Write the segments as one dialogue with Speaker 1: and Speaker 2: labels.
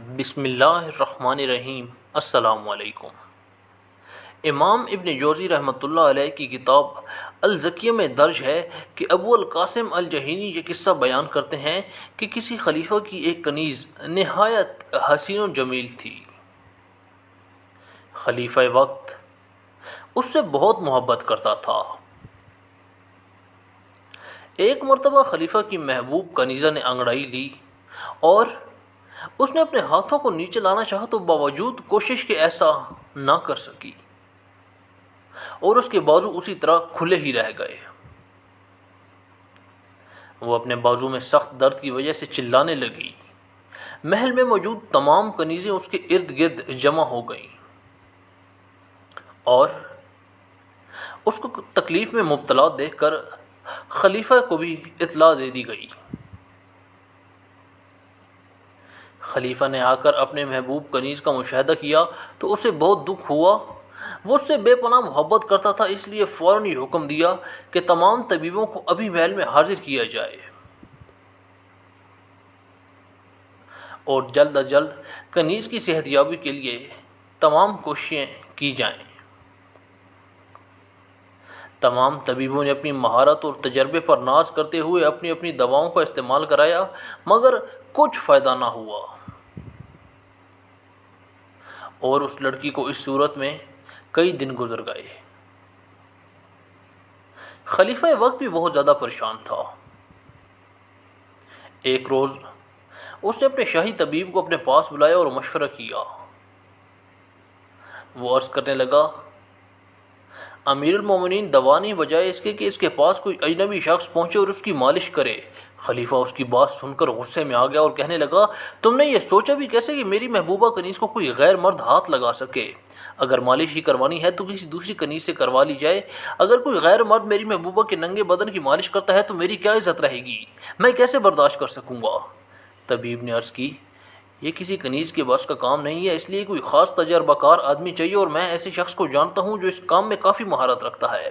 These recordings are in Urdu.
Speaker 1: بسم اللہ الرحمن الرحیم۔ السلام علیکم۔ امام ابن جوزی رحمۃ اللہ علیہ کی کتاب الزکیہ میں درج ہے کہ ابو القاسم الجہینی یہ قصہ بیان کرتے ہیں کہ کسی خلیفہ کی ایک کنیز نہایت حسین و جمیل تھی۔ خلیفہ وقت اس سے بہت محبت کرتا تھا۔ ایک مرتبہ خلیفہ کی محبوب کنیزہ نے انگڑائی لی اور اس نے اپنے ہاتھوں کو نیچے لانا چاہا تو باوجود کوشش کے ایسا نہ کر سکی اور اس کے بازو اسی طرح کھلے ہی رہ گئے۔ وہ اپنے بازو میں سخت درد کی وجہ سے چلانے لگی۔ محل میں موجود تمام کنیزیں اس کے ارد گرد جمع ہو گئیں اور اس کو تکلیف میں مبتلا دیکھ کر خلیفہ کو بھی اطلاع دے دی گئی۔ خلیفہ نے آ کر اپنے محبوب کنیز کا مشاہدہ کیا تو اسے بہت دکھ ہوا۔ وہ اس سے بے پناہ محبت کرتا تھا، اس لیے فوراً یہ حکم دیا کہ تمام طبیبوں کو ابھی محل میں حاضر کیا جائے اور جلد از جلد کنیز کی صحت یابی کے لیے تمام کوششیں کی جائیں۔ تمام طبیبوں نے اپنی مہارت اور تجربے پر ناز کرتے ہوئے اپنی اپنی دواؤں کا استعمال کرایا، مگر کچھ فائدہ نہ ہوا اور اس لڑکی کو اس صورت میں کئی دن گزر گئے۔ خلیفہ وقت بھی بہت زیادہ پریشان تھا۔ ایک روز اس نے اپنے شاہی طبیب کو اپنے پاس بلایا اور مشورہ کیا۔ وہ عرض کرنے لگا، امیر المومنین، دوا نہیں بجائے اس کے کہ اس کے پاس کوئی اجنبی شخص پہنچے اور اس کی مالش کرے۔ خلیفہ اس کی بات سن کر غصے میں آ گیا اور کہنے لگا، تم نے یہ سوچا بھی کیسے کہ میری محبوبہ کنیز کو کوئی غیر مرد ہاتھ لگا سکے؟ اگر مالش ہی کروانی ہے تو کسی دوسری کنیز سے کروا لی جائے۔ اگر کوئی غیر مرد میری محبوبہ کے ننگے بدن کی مالش کرتا ہے تو میری کیا عزت رہے گی؟ میں کیسے برداشت کر سکوں گا؟ طبیب نے عرض کی، یہ کسی کنیز کے بس کا کام نہیں ہے، اس لیے کوئی خاص تجربہ کار آدمی چاہیے اور میں ایسے شخص کو جانتا ہوں جو اس کام میں کافی مہارت رکھتا ہے۔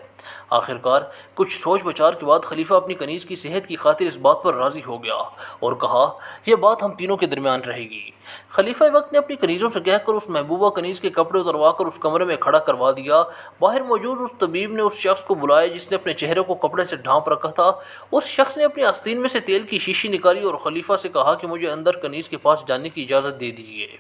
Speaker 1: آخرکار کچھ سوچ بچار کے بعد خلیفہ اپنی کنیز کی صحت کی خاطر اس بات پر راضی ہو گیا اور کہا، یہ بات ہم تینوں کے درمیان رہے گی۔ خلیفہ وقت نے اپنی کنیزوں سے کہہ کر اس محبوبہ کنیز کے کپڑے اتروا کر اس کمرے میں کھڑا کروا دیا۔ باہر موجود اس طبیب نے اس شخص کو بلایا جس نے اپنے چہرے کو کپڑے سے ڈھانپ رکھا تھا۔ اس شخص نے اپنی آستین میں سے تیل کی شیشی نکالی اور خلیفہ سے کہا کہ مجھے اندر کنیز کے پاس جانے کی اجازت دے دیجیے۔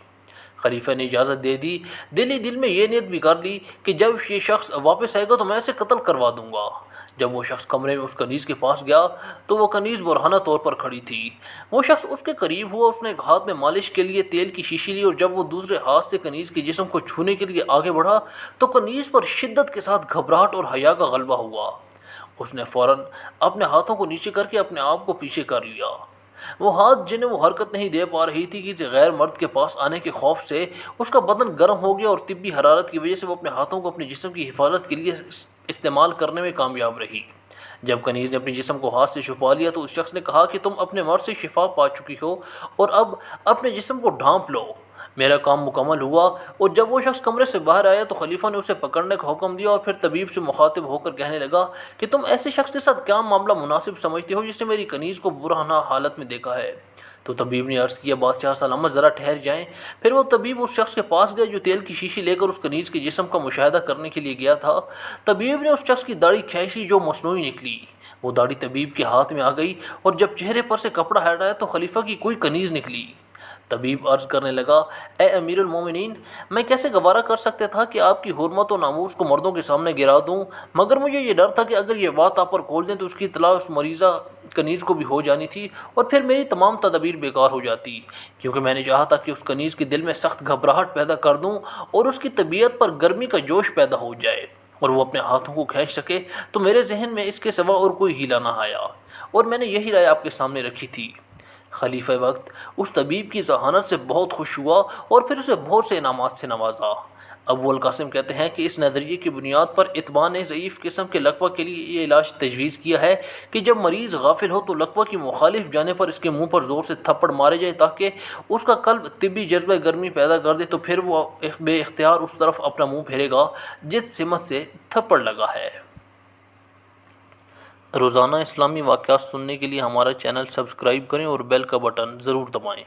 Speaker 1: خلیفہ نے اجازت دے دی۔ دل ہی دل میں یہ نیت بھی کر لی کہ جب یہ شخص واپس آئے گا تو میں اسے قتل کروا دوں گا۔ جب وہ شخص کمرے میں اس کنیز کے پاس گیا تو وہ کنیز برہنہ طور پر کھڑی تھی۔ وہ شخص اس کے قریب ہوا، اس نے ایک ہاتھ میں مالش کے لیے تیل کی شیشی لی اور جب وہ دوسرے ہاتھ سے کنیز کے جسم کو چھونے کے لیے آگے بڑھا تو کنیز پر شدت کے ساتھ گھبراہٹ اور حیا کا غلبہ ہوا۔ اس نے فوراً اپنے ہاتھوں کو نیچے کر کے اپنے آپ کو پیچھے کر لیا۔ وہ ہاتھ جنہیں وہ حرکت نہیں دے پا رہی تھی، کسی غیر مرد کے پاس آنے کے خوف سے اس کا بدن گرم ہو گیا اور طبی حرارت کی وجہ سے وہ اپنے ہاتھوں کو اپنے جسم کی حفاظت کے لیے استعمال کرنے میں کامیاب رہی۔ جب کنیز نے اپنے جسم کو ہاتھ سے چھپا لیا تو اس شخص نے کہا کہ تم اپنے مرض سے شفا پا چکی ہو اور اب اپنے جسم کو ڈھانپ لو، میرا کام مکمل ہوا۔ اور جب وہ شخص کمرے سے باہر آیا تو خلیفہ نے اسے پکڑنے کا حکم دیا اور پھر طبیب سے مخاطب ہو کر کہنے لگا کہ تم ایسے شخص کے ساتھ کیا معاملہ مناسب سمجھتے ہو جس نے میری کنیز کو برہنہ حالت میں دیکھا ہے؟ تو طبیب نے عرض کیا، بادشاہ سلامت، ذرا ٹھہر جائیں۔ پھر وہ طبیب اس شخص کے پاس گیا جو تیل کی شیشی لے کر اس کنیز کے جسم کا مشاہدہ کرنے کے لیے گیا تھا۔ طبیب نے اس شخص کی داڑھی کھینچی جو مصنوعی نکلی۔ وہ داڑھی طبیب کے ہاتھ میں آ گئی اور جب چہرے پر سے کپڑا ہٹایا تو خلیفہ کی کوئی کنیز نکلی۔ طبیب عرض کرنے لگا، اے امیر المومنین، میں کیسے گوارا کر سکتا تھا کہ آپ کی حرمت و ناموس کو مردوں کے سامنے گرا دوں، مگر مجھے یہ ڈر تھا کہ اگر یہ بات آپ پر کھول دیں تو اس کی اطلاع اس مریضہ کنیز کو بھی ہو جانی تھی اور پھر میری تمام تدابیر بیکار ہو جاتی، کیونکہ میں نے چاہا تھا کہ اس کنیز کے دل میں سخت گھبراہٹ پیدا کر دوں اور اس کی طبیعت پر گرمی کا جوش پیدا ہو جائے اور وہ اپنے ہاتھوں کو کھینچ سکے، تو میرے ذہن میں اس کے سوا اور کوئی ہیلا نہ آیا اور میں نے یہی رائے آپ کے سامنے رکھی تھی۔ خلیفہ وقت اس طبیب کی ذہانت سے بہت خوش ہوا اور پھر اسے بہت سے انعامات سے نوازا۔ ابو القاسم کہتے ہیں کہ اس نظریے کی بنیاد پر اتباع نے ضعیف قسم کے لقوہ کے لیے یہ علاج تجویز کیا ہے کہ جب مریض غافل ہو تو لقوہ کی مخالف جانے پر اس کے منہ پر زور سے تھپڑ مارے جائے تاکہ اس کا قلب طبی جذبہ گرمی پیدا کر دے، تو پھر وہ بے اختیار اس طرف اپنا منہ پھیرے گا جس سمت سے تھپڑ لگا ہے۔ روزانہ اسلامی واقعات سننے کے لیے ہمارا چینل سبسکرائب کریں اور بیل کا بٹن ضرور دبائیں۔